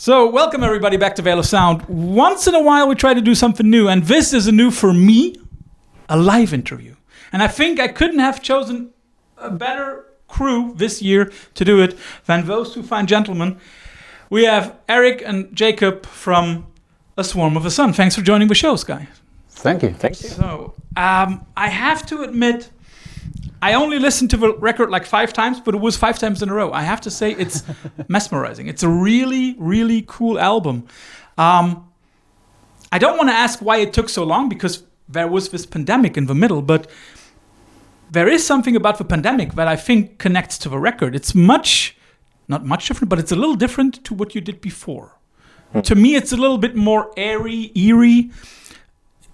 So, welcome everybody back to Veil of Sound. Once in a while we try to do something new, and this is a new for me, a live interview. And I think I couldn't have chosen a better crew this year to do it than those two fine gentlemen. We have Erik and Jakob from A Swarm of the Sun. Thanks for joining the show, guys. Thank you. Thank you. So, I have to admit, I only listened to the record like 5 times, but it was 5 times in a row. I have to say it's mesmerizing. It's a really, really cool album. I don't want to ask why it took so long, because there was this pandemic in the middle, but there is something about the pandemic that I think connects to the record. It's not much different, but it's a little different to what you did before. To me, it's a little bit more airy, eerie.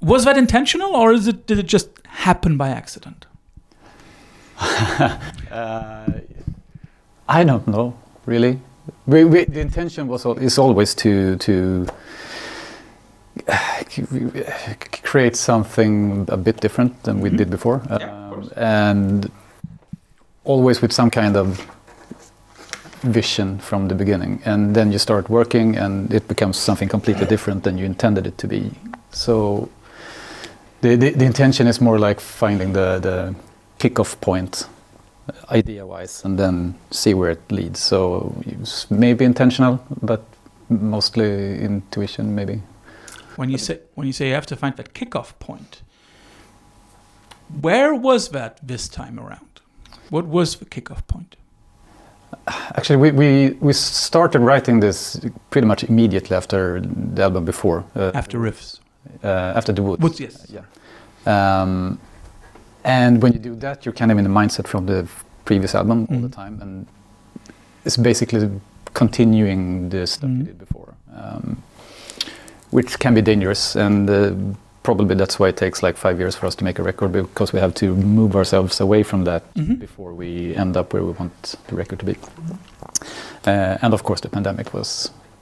Was that intentional, or did it just happen by accident? I don't know, really. The intention is always to create something a bit different than we did before, and always with some kind of vision from the beginning. And then you start working, and it becomes something completely different than you intended it to be. So the intention is more like finding the kick-off point, idea-wise, and then see where it leads. So it's maybe intentional, but mostly intuition, maybe. When you say you have to find that kick-off point, where was that this time around? What was the kick-off point? Actually, we started writing this pretty much immediately after the album before. After riffs. After the Woods. Woods, yes. Yeah. And when you do that, you're kind of in the mindset from the previous album all the time, and it's basically continuing the stuff we did before, which can be dangerous, and probably that's why it takes like 5 years for us to make a record, because we have to move ourselves away from that before we end up where we want the record to be. And of course, the pandemic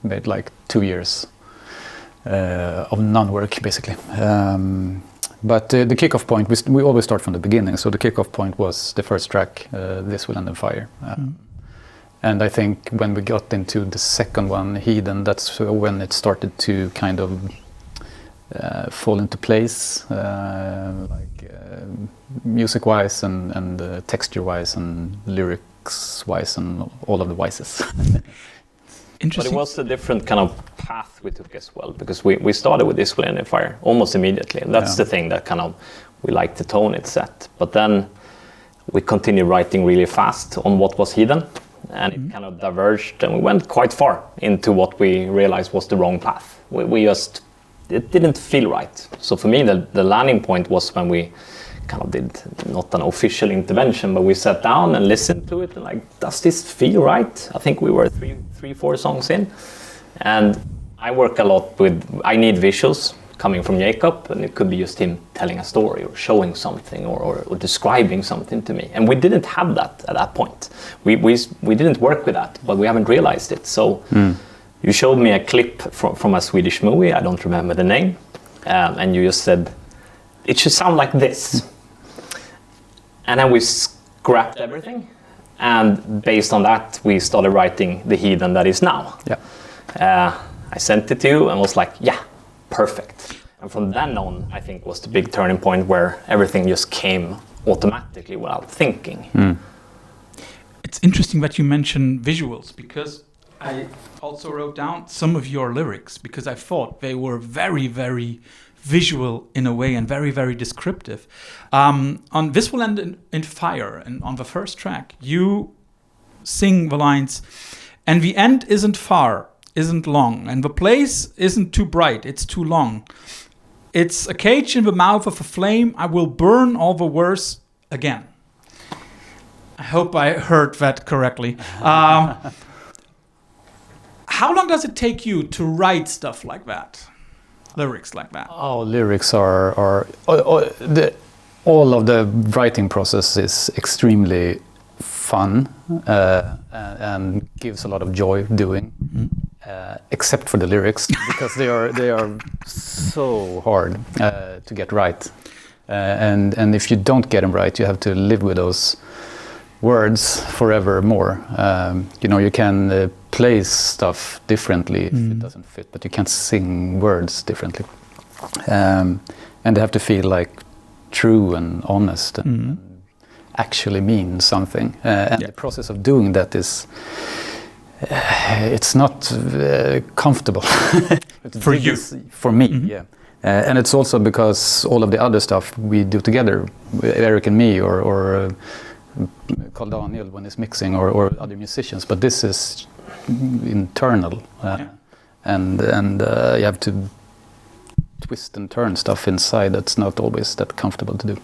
made like 2 years of non-work, basically. But the kickoff point, we always start from the beginning. So the kickoff point was the first track, This Will End in Fire. And I think when we got into the second one, Heathen, that's when it started to kind of fall into place, music-wise and texture-wise and lyrics-wise and all of the wises. But it was a different kind of path we took as well, because we started with This Will End in Fire almost immediately, and that's the thing that kind of we like the tone it set. But then we continued writing really fast on what was Heathen, and it kind of diverged, and we went quite far into what we realized was the wrong path. It didn't feel right. So for me, the landing point was when we kind of did not an official intervention, but we sat down and listened to it and like, does this feel right? I think we were 3-4 songs in, and I work a lot with, I need visuals coming from Jakob, and it could be just him telling a story or showing something or describing something to me, and we didn't have that at that point. We didn't work with that, but we haven't realized it. So you showed me a clip from a Swedish movie, I don't remember the name, and you just said it should sound like this. And then we scrapped everything, and based on that, we started writing the Heathen that is now. Yeah. I sent it to you and was like, yeah, perfect. And from then on, I think was the big turning point where everything just came automatically without thinking. It's interesting that you mention visuals, because I also wrote down some of your lyrics, because I thought they were very, very visual in a way and very, very descriptive. On This Will End in Fire, and on the first track, you sing the lines, and the end isn't far, isn't long, and the place isn't too bright, it's too long. It's a cage in the mouth of a flame, I will burn all the worse again. I hope I heard that correctly. How long does it take you to write stuff like that? Lyrics like that? Oh, lyrics are all of the writing process is extremely fun and gives a lot of joy doing, except for the lyrics, because they are so hard to get right, and if you don't get them right, you have to live with those words forevermore. You can place stuff differently if it doesn't fit, but you can't sing words differently. And they have to feel like true and honest and actually mean something. And the process of doing that is, it's not comfortable. For you? For me, yeah. And it's also because all of the other stuff we do together, Erik and me, or Carl Daniel when he's mixing, or other musicians, but this is internal, and you have to twist and turn stuff inside that's not always that comfortable to do.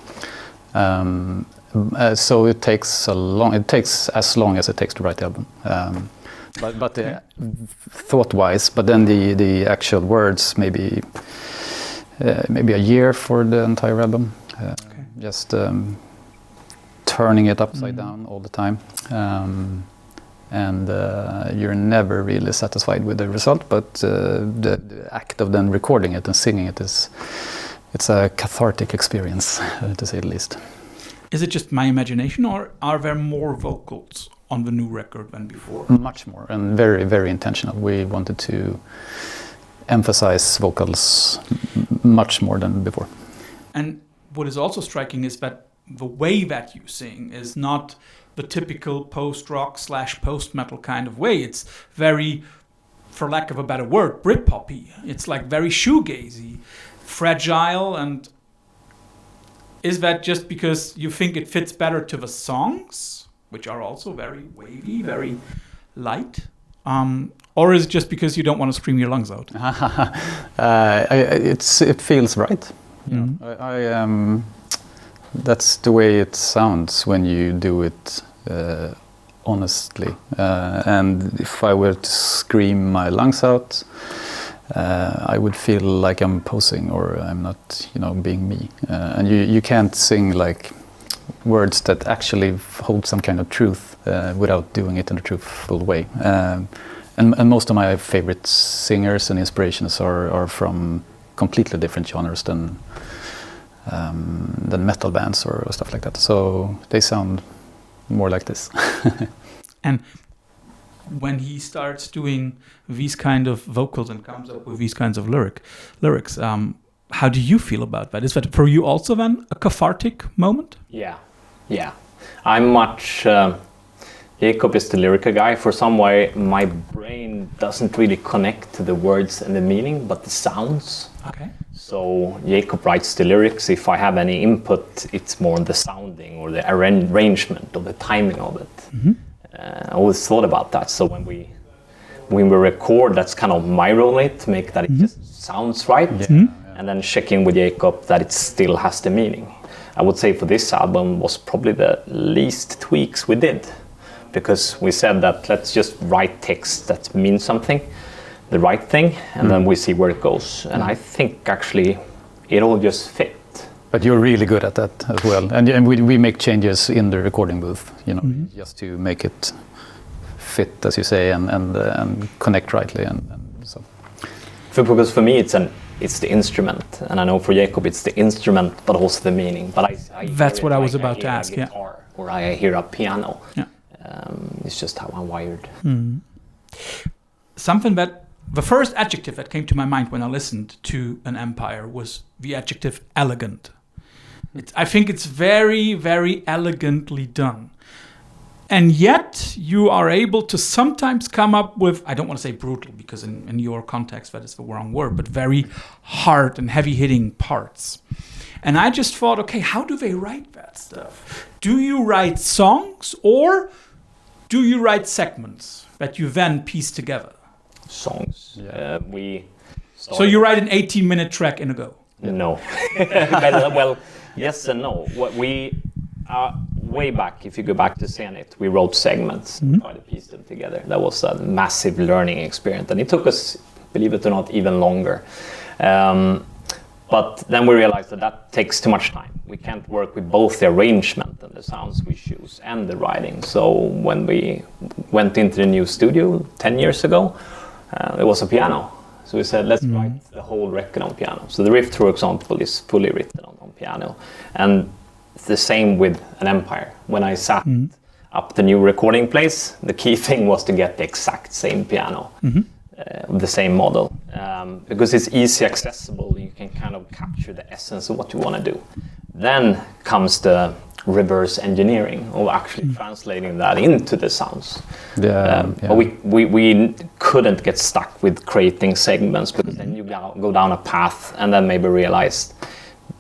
So it takes as long as it takes to write the album. But thought-wise, but then the actual words maybe a year for the entire album. Just turning it upside down all the time, and you're never really satisfied with the result. But the act of then recording it and singing it it's a cathartic experience, to say the least. Is it just my imagination, or are there more vocals on the new record than before? Much more, and very, very intentional. We wanted to emphasize vocals much more than before. And what is also striking is that the way that you sing is not the typical post-rock / post-metal kind of way. It's very, for lack of a better word, Britpoppy. It's like very shoegazy, fragile. And is that just because you think it fits better to the songs, which are also very wavy, very light? Or is it just because you don't want to scream your lungs out? It feels right. That's the way it sounds when you do it honestly. And if I were to scream my lungs out, I would feel like I'm posing, or I'm not, being me. And you can't sing like words that actually hold some kind of truth without doing it in a truthful way. And most of my favorite singers and inspirations are from completely different genres than metal bands or stuff like that. So they sound more like this. And when he starts doing these kind of vocals and comes up with these kinds of lyrics, how do you feel about that? Is that for you also then a cathartic moment? Yeah. I'm much... Jakob is the lyrical guy. For some way, my brain doesn't really connect to the words and the meaning, but the sounds. Okay. So Jakob writes the lyrics. If I have any input, it's more on the sounding or the arrangement or the timing of it. I always thought about that. So when we record, that's kind of my role in it, to make that it just sounds right, and then checking with Jakob that it still has the meaning. I would say for this album was probably the least tweaks we did, because we said that let's just write text that means something, the right thing, and then we see where it goes. And I think actually it all just fit. But you're really good at that as well. And we make changes in the recording booth, just to make it fit, as you say, and connect rightly. And so. Because for me, it's the instrument, and I know for Jakob it's the instrument, but also the meaning. But I that's what I was about to ask. Guitar, or I hear a piano. Yeah. It's just how I'm wired. Something that the first adjective that came to my mind when I listened to An Empire was the adjective elegant. I think it's very, very elegantly done. And yet you are able to sometimes come up with, I don't want to say brutal, because in your context that is the wrong word, but very hard and heavy-hitting parts. And I just thought, okay, how do they write that stuff? Do you write songs, or do you write segments that you then piece together? Songs. So you write an 18-minute track in a go? No. Well, yes and no. What we way back, if you go back to Zenit, we wrote segments and tried to piece them together. That was a massive learning experience, and it took us, believe it or not, even longer. But then we realized that takes too much time. We can't work with both the arrangement and the sounds we choose and the writing. So when we went into the new studio 10 years ago, it was a piano. So we said, let's write the whole record on piano. So the riff, for example, is fully written on piano. And it's the same with An Empire. When I sat, up the new recording place, the key thing was to get the exact same piano, the same model, because it's easy accessible. You can kind of capture the essence of what you want to do. Then comes the reverse engineering of actually translating that into the sounds. But we couldn't get stuck with creating segments, because then you go down a path and then maybe realize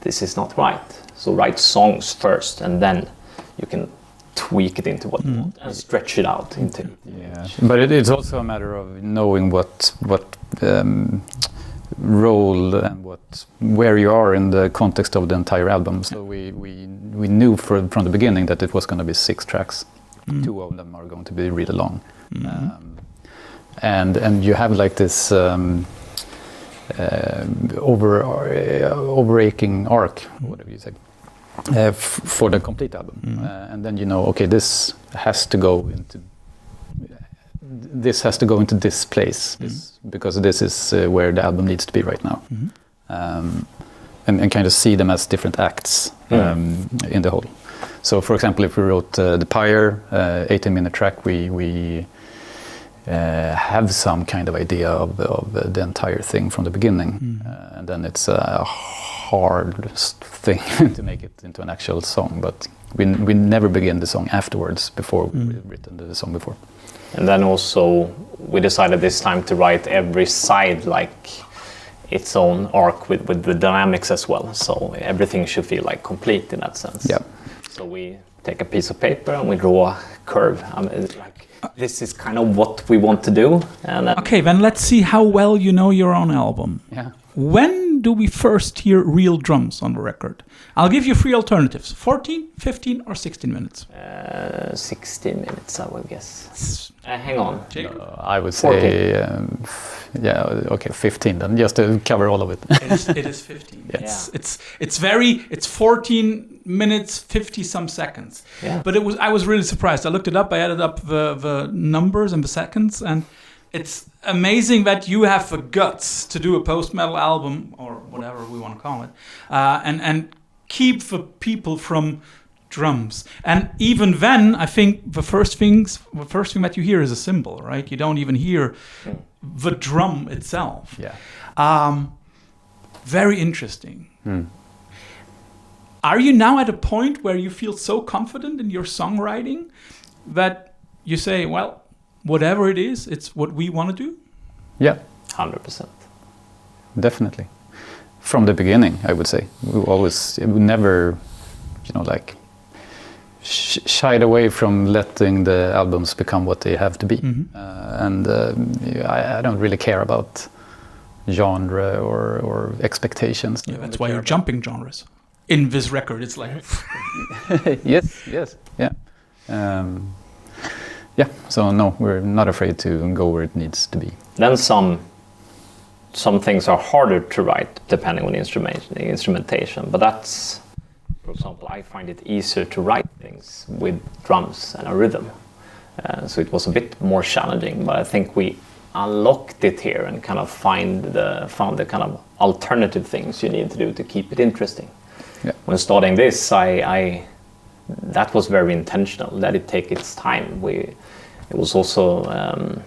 this is not right. So write songs first, and then you can tweak it into what you want and stretch it out into. Yeah, but it's also a matter of knowing what role and where you are in the context of the entire album. So we knew from the beginning that it was going to be 6 tracks. 2 of them are going to be really long, and you have like this overarching arc, whatever you say, for the complete album, and then okay, this has to go into this place, because this is where the album needs to be right now, and kind of see them as different acts in the whole. So, for example, if we wrote the Pyre 18-minute track, we have some kind of idea of the entire thing from the beginning, and then it's a hard thing to make it into an actual song. But we never begin the song afterwards, before we've written the song before. And then also we decided this time to write every side like its own arc with the dynamics as well. So everything should feel like complete in that sense. Yeah. So we take a piece of paper and we draw a curve. This is kind of what we want to do. And okay, then let's see how well you know your own album. Yeah. When do we first hear real drums on the record? I'll give you 3 alternatives: 14, 15, or 16 minutes. 16 minutes, I will guess. Hang on. I would say, 15 then, just to cover all of it. It is 15. Yeah. It's 14 minutes, 50 some seconds. Yeah. But I was really surprised. I looked it up. I added up the numbers and the seconds, and it's amazing that you have the guts to do a post-metal album, or whatever we want to call it, and keep the people from drums. And even then, I think the first thing that you hear is a cymbal, right? You don't even hear the drum itself. Yeah. Very interesting. Are you now at a point where you feel so confident in your songwriting that you say, well, whatever it is, it's what we want to do? Yeah. 100%. Definitely. From the beginning, I would say. We never, shied away from letting the albums become what they have to be. I don't really care about genre or expectations. Yeah, that's why you're jumping genres. In this record, it's like... Yes, yeah. So no, we're not afraid to go where it needs to be. Then some things are harder to write depending on the instrumentation, but that's, for example, I find it easier to write things with drums and a rhythm. So it was a bit more challenging, but I think we unlocked it here and kind of found the kind of alternative things you need to do to keep it interesting. Yeah. When starting this, that was very intentional. Let it take its time. It was also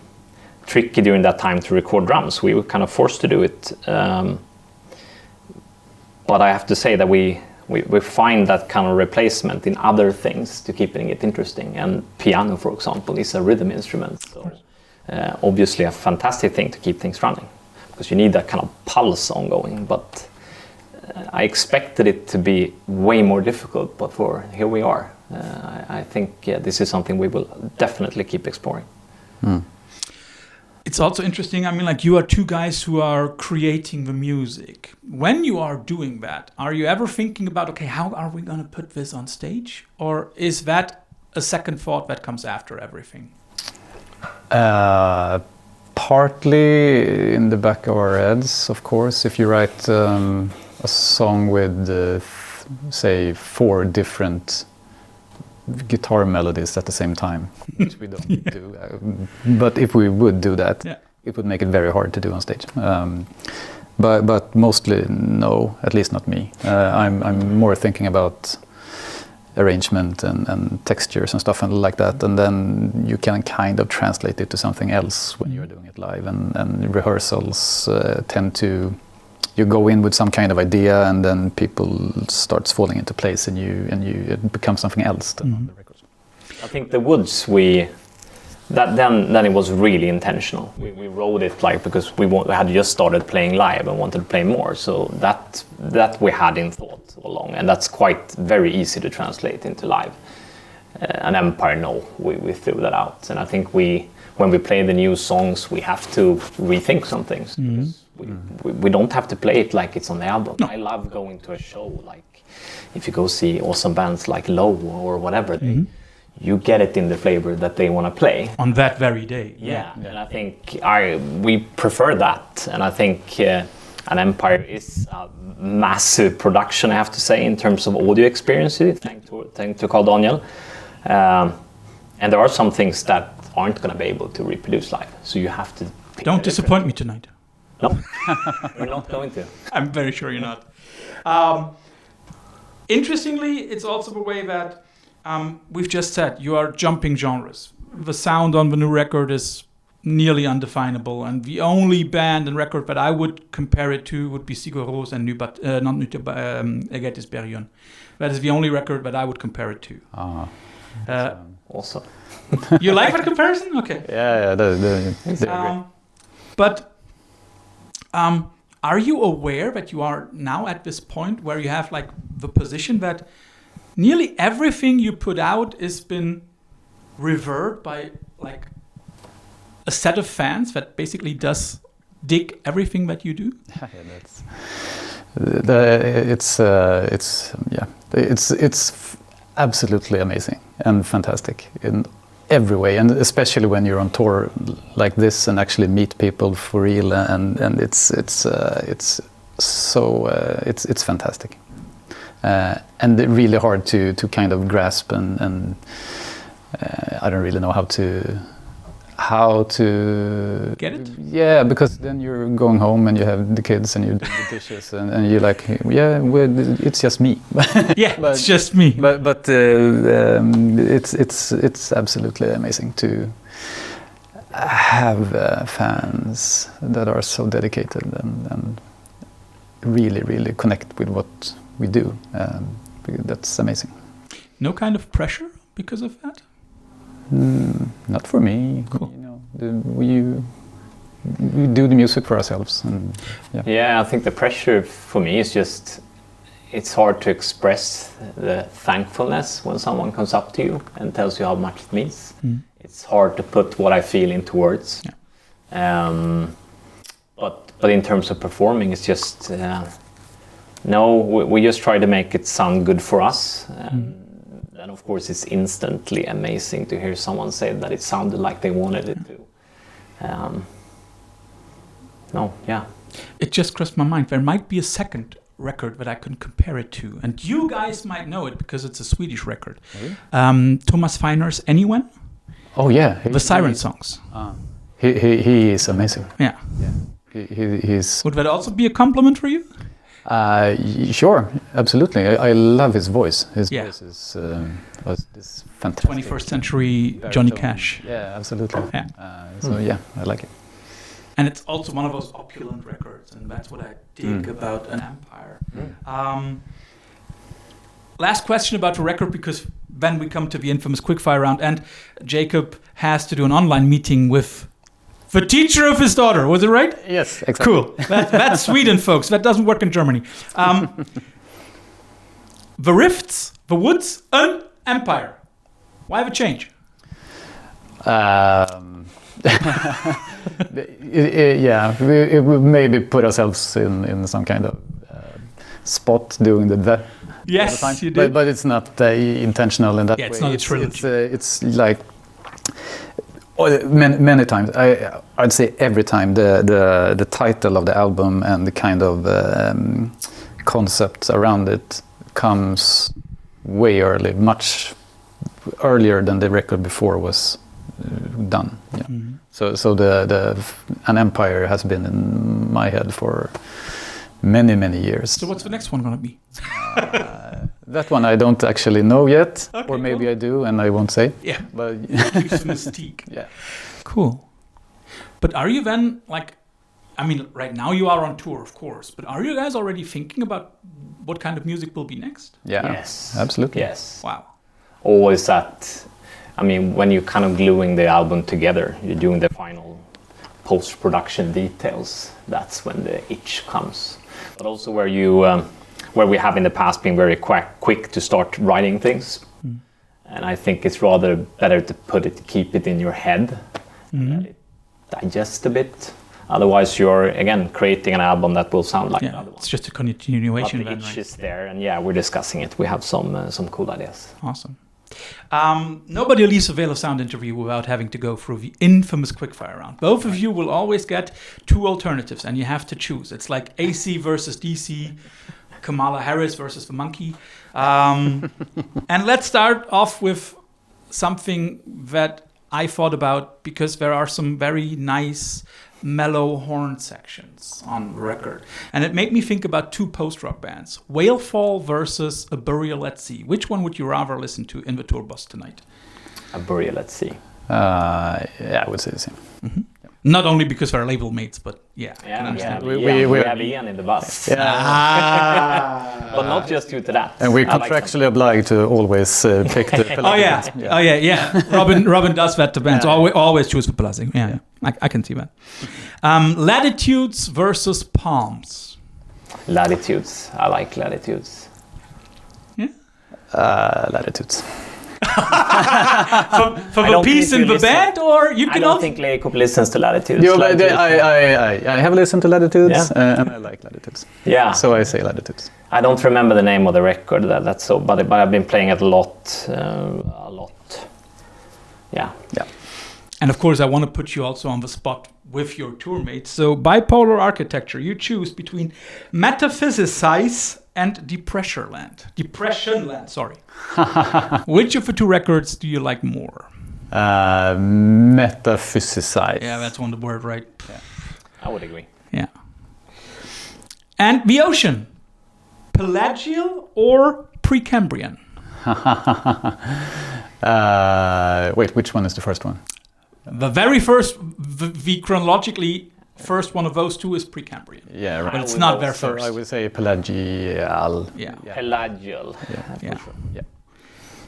tricky during that time to record drums. We were kind of forced to do it. But I have to say that we find that kind of replacement in other things to keeping it interesting. And piano, for example, is a rhythm instrument. So obviously a fantastic thing to keep things running, because you need that kind of pulse ongoing. But I expected it to be way more difficult, but here we are. I think this is something we will definitely keep exploring. It's also interesting. I mean, like, you are 2 guys who are creating the music. When you are doing that, are you ever thinking about, okay, how are we going to put this on stage? Or is that a second thought that comes after everything? Partly in the back of our heads, of course. If you write a song with, say, 4 different guitar melodies at the same time, which we don't do. But if we would do that, it would make it very hard to do on stage. But mostly no, at least not me. I'm more thinking about arrangement and textures and stuff and like that, and then you can kind of translate it to something else when you're doing it live, and rehearsals tend to, you go in with some kind of idea and then people starts falling into place and it becomes something else than on the records. I think the Woods, then it was really intentional. We wrote it like because we had just started playing live and wanted to play more, so that we had in thought all along, and that's quite very easy to translate into live. An Empire, no, we threw that out, and I think when we play the new songs, we have to rethink some things. Because we don't have to play it like it's on the album. No. I love going to a show, like if you go see awesome bands like Low or whatever, you get it in the flavor that they want to play on that very day. Yeah. And I think we prefer that, and I think An Empire is a massive production, I have to say, in terms of audio experience, thanks to Carl Daniel, and there are some things that aren't going to be able to reproduce live, so you have to don't disappoint me tonight. No, we're not going to. I'm very sure you're not. Interestingly, it's also the way that we've just said, you are jumping genres. The sound on the new record is nearly undefinable, and the only band and record that I would compare it to would be Sigur Rós and Egetis Berglund. That is the only record that I would compare it to. Awesome. You like that comparison? Okay. Yeah, they're great. But are you aware that you are now at this point where you have like the position that nearly everything you put out has been revered by like a set of fans that basically does dig everything that you do? It's absolutely amazing and fantastic in every way, and especially when you're on tour like this and actually meet people for real, and it's fantastic, and really hard to kind of grasp, and I don't really know how to get it. Yeah, because then you're going home and you have the kids and you're doing the dishes and you're like, it's just me. Yeah, it's just me. But it's absolutely amazing to have fans that are so dedicated and really connect with what we do. That's amazing. No kind of pressure because of that? Not for me. Cool. We do the music for ourselves, and I think the pressure for me is just, it's hard to express the thankfulness when someone comes up to you and tells you how much it means. It's hard to put what I feel into words. But in terms of performing, it's just we just try to make it sound good for us. And of course, it's instantly amazing to hear someone say that it sounded like they wanted it to. It just crossed my mind. There might be a second record that I can compare it to. And you guys might know it because it's a Swedish record. Really? Thomas Feiner's Anyone? Oh, yeah. The Siren songs. He is amazing. Yeah. He's... Would that also be a compliment for you? Sure, absolutely. I love his voice. His voice is fantastic. 21st century Johnny Cash. Yeah, absolutely. Yeah. I like it. And it's also one of those opulent records, and that's what I dig about An Empire. Last question about the record, because then we come to the infamous quickfire round, and Jakob has to do an online meeting with the teacher of his daughter. Was it right? Yes, exactly. Cool. That's Sweden, folks. That doesn't work in Germany. The Rifts, the Woods, An Empire. Why the change? We maybe put ourselves in some kind of spot doing the yes, time. You did. But it's not intentional in that way. It's not a trilogy. It's like many times. I'd say every time the title of the album and the kind of concept around it comes way early, much earlier than the record before was done. Yeah. Mm-hmm. So the An Empire has been in my head for many years. So what's the next one going to be? That one I don't actually know yet, Okay, or maybe cool. I do and I won't say. Yeah, But use mystique. yeah. Cool. But are you then right now you are on tour, of course, but are you guys already thinking about what kind of music will be next? Yeah. Yes. Absolutely. Yes. Wow. Always that. When you're kind of gluing the album together, you're doing the final post-production details. That's when the itch comes. But also where we have in the past been very quick to start writing things. And I think it's rather better to keep it in your head and let it digest a bit. Otherwise, you're again creating an album that will sound like the other one. It's just a continuation. But the itch is there, and we're discussing it. We have some cool ideas. Awesome. Nobody leaves a Veil of Sound interview without having to go through the infamous quickfire round. Both of you will always get two alternatives, and you have to choose. It's like AC versus DC, Kamala Harris versus the monkey. And let's start off with something that I thought about, because there are some very nice mellow horn sections on the record. And it made me think about two post-rock bands, Whalefall versus A Burial at Sea. Which one would you rather listen to in the tour bus tonight? A Burial at Sea. I would say the same. Mm-hmm. Not only because they're label mates, but we have Ian in the bus. Yeah. But not just due to that. And we're contractually obliged to always pick the Pelagic. Robin does that to bands. Always choose the Pelagic. Yeah. I can see that. Latitudes versus Palms. Latitudes. I like Latitudes. Yeah. Latitudes. For the piece in the band, or you can I don't think Jakob listens to Latitudes. I have listened to Latitudes, and I like Latitudes. Yeah. So I say Latitudes. I don't remember the name of the record. That's so, but I've been playing it a lot. Yeah. And of course, I want to put you also on the spot with your tour mates. So, Bipolar Architecture, you choose between Metaphysicize and Depressionland. Sorry. Which of the two records do you like more? Metaphysicize. Yeah, that's one word, right? Yeah. I would agree. Yeah. And The Ocean, Pelagial or Precambrian? Wait, which one is the first one? The very first, the chronologically first one of those two is Precambrian. Yeah, right. But it's not their first. I would say Pelagial. Yeah. Pelagial. Yeah. For sure. Yeah.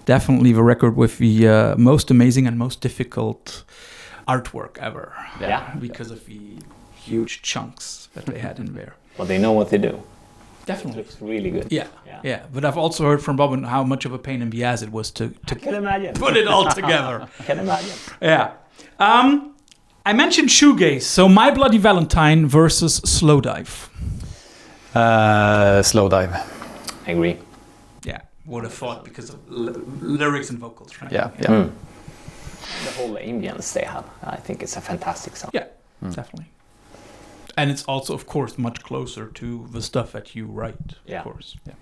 Definitely the record with the most amazing and most difficult artwork ever. Yeah. Because of the huge chunks that they had in there. Well, they know what they do. Definitely. It looks really good. Yeah. But I've also heard from Robin how much of a pain in the ass it was to I can imagine. put it all together. I can imagine. Yeah. I mentioned shoegaze, so My Bloody Valentine versus Slowdive. Slowdive. I agree. Yeah, would have thought because of lyrics and vocals, right? Yeah. The whole ambience they have, I think it's a fantastic sound. Yeah, definitely. And it's also, of course, much closer to the stuff that you write, of course. Yeah.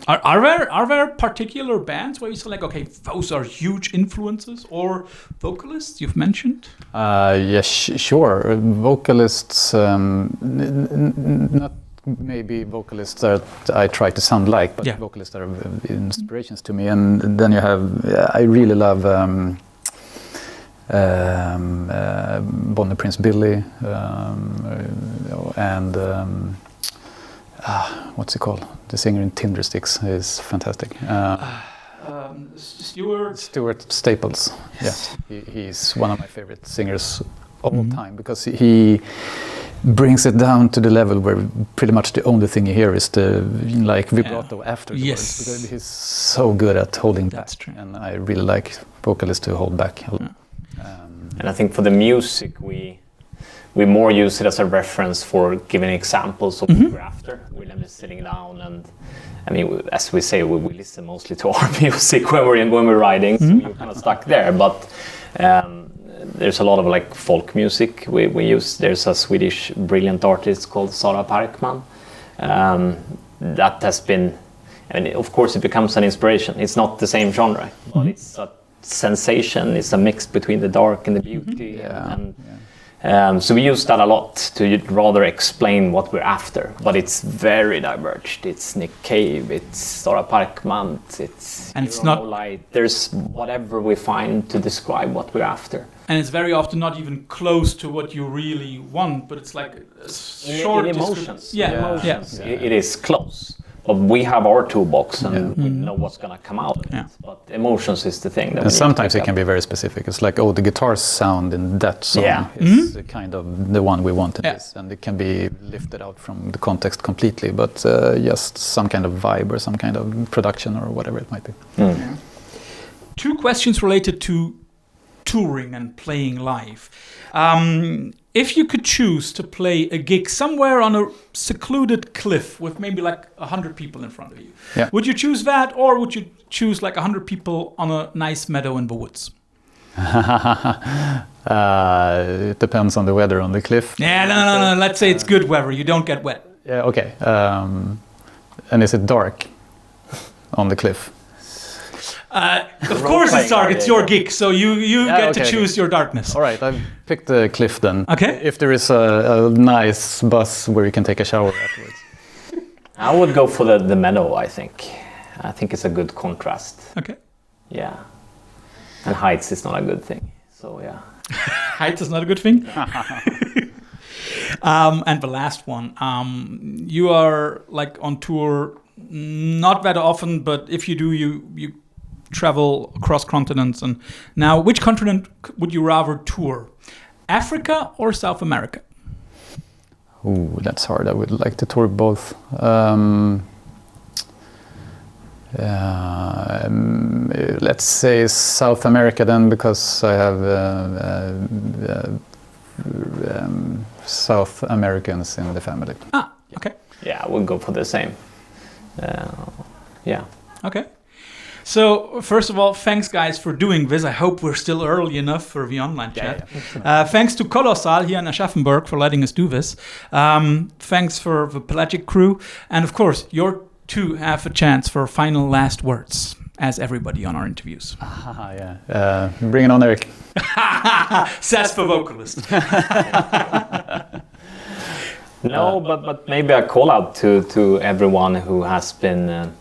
Are there particular bands where you say, like, okay, those are huge influences, or vocalists you've mentioned? Yes, sure. Vocalists, not maybe vocalists that I try to sound like, but vocalists that are inspirations to me. And then you have, I really love Bonnie Prince Billy and what's he called? The singer in Tindersticks is fantastic. Stuart Staples. Yes. Yeah, he's one of my favorite singers of all time, because he brings it down to the level where pretty much the only thing you hear is the vibrato afterwards. Yes. Because he's so good at holding back. That's true. And I really like vocalists to hold back. And I think for the music, we more use it as a reference for giving examples of what we're after. We're never sitting down, and I mean, as we say, we listen mostly to our music when we're writing, so we're kind of stuck there. But there's a lot of like folk music we use. There's a Swedish brilliant artist called Sara Parkman that has been. I mean, of course, it becomes an inspiration. It's not the same genre, but it's a sensation. It's a mix between the dark and the beauty, So we use that a lot to rather explain what we're after, but it's very diverged. It's Nick Cave, it's Sara Parkmant, it's not light. There's whatever we find to describe what we're after. And it's very often not even close to what you really want, but it's like a short emotions. Emotions. It is close. But we have our toolbox and we know what's going to come out of it. But emotions is the thing. And sometimes it can be very specific. It's like, the guitar sound in that song is kind of the one we want in this. And it can be lifted out from the context completely, but just some kind of vibe or some kind of production or whatever it might be. Yeah. 2 questions related to touring and playing live. If you could choose to play a gig somewhere on a secluded cliff with maybe like 100 people in front of you, would you choose that, or would you choose like 100 people on a nice meadow in the woods? It depends on the weather on the cliff. Yeah, no. Let's say it's good weather. You don't get wet. Yeah, okay. And is it dark on the cliff? Of course it's dark. It's your gig, so you get to choose your darkness. All right, I've picked the cliff then. Okay. If there is a nice bus where you can take a shower afterwards. I would go for the meadow, I think. I think it's a good contrast. Okay. Yeah. And heights is not a good thing. So, yeah. Height is not a good thing? And the last one. You are like on tour, not that often, but if you do, you travel across continents. And now, which continent would you rather tour? Africa or South America? Ooh, that's hard. I would like to tour both. Let's say South America then, because I have South Americans in the family. Ah, okay. Yeah, I would go for the same. Yeah. Okay. So, first of all, thanks, guys, for doing this. I hope we're still early enough for the online chat. Thanks to Colos-Saal here in Aschaffenburg for letting us do this. Thanks for the Pelagic crew. And, of course, your 2 have a chance for final last words, as everybody on our interviews. Bring it on, Erik. Says the vocalist. No, but maybe a call out to everyone who has been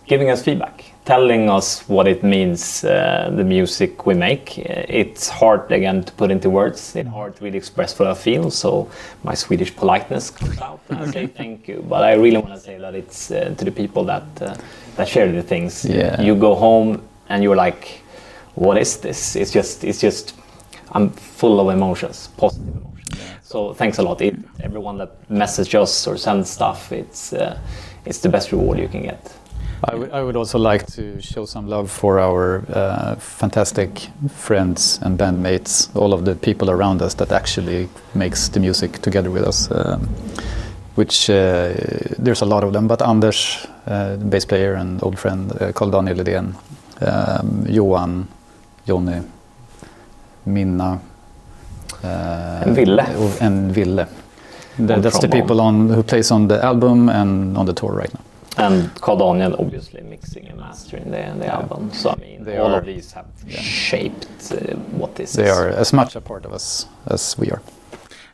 giving us feedback, telling us what it means, the music we make. It's hard, again, to put into words. It's hard to really express what I feel, so my Swedish politeness comes out and I say thank you. But I really want to say that it's to the people that share the things. Yeah. You go home and you're like, what is this? It's just I'm full of emotions, positive emotions. Yeah. So thanks a lot. Everyone that messages us or sends stuff, it's the best reward you can get. I would also like to show some love for our fantastic friends and bandmates, all of the people around us that actually makes the music together with us, which there's a lot of them, but Anders, the bass player and old friend, Carl Daniel Lidén, Johan, Jonny, Minna, and Ville. That's the people who plays on the album and on the tour right now. And Carl Daniel, obviously, mixing and mastering the album. So, I mean, all of these have shaped what this is. They are as much a part of us as we are.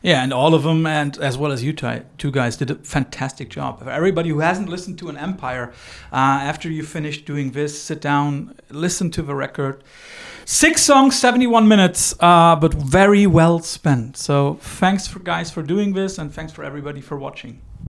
Yeah, and all of them, and as well as you 2 guys, did a fantastic job. For everybody who hasn't listened to an Empire, after you finish doing this, sit down, listen to the record. 6 songs, 71 minutes, but very well spent. So thanks, guys, for doing this, and thanks for everybody for watching.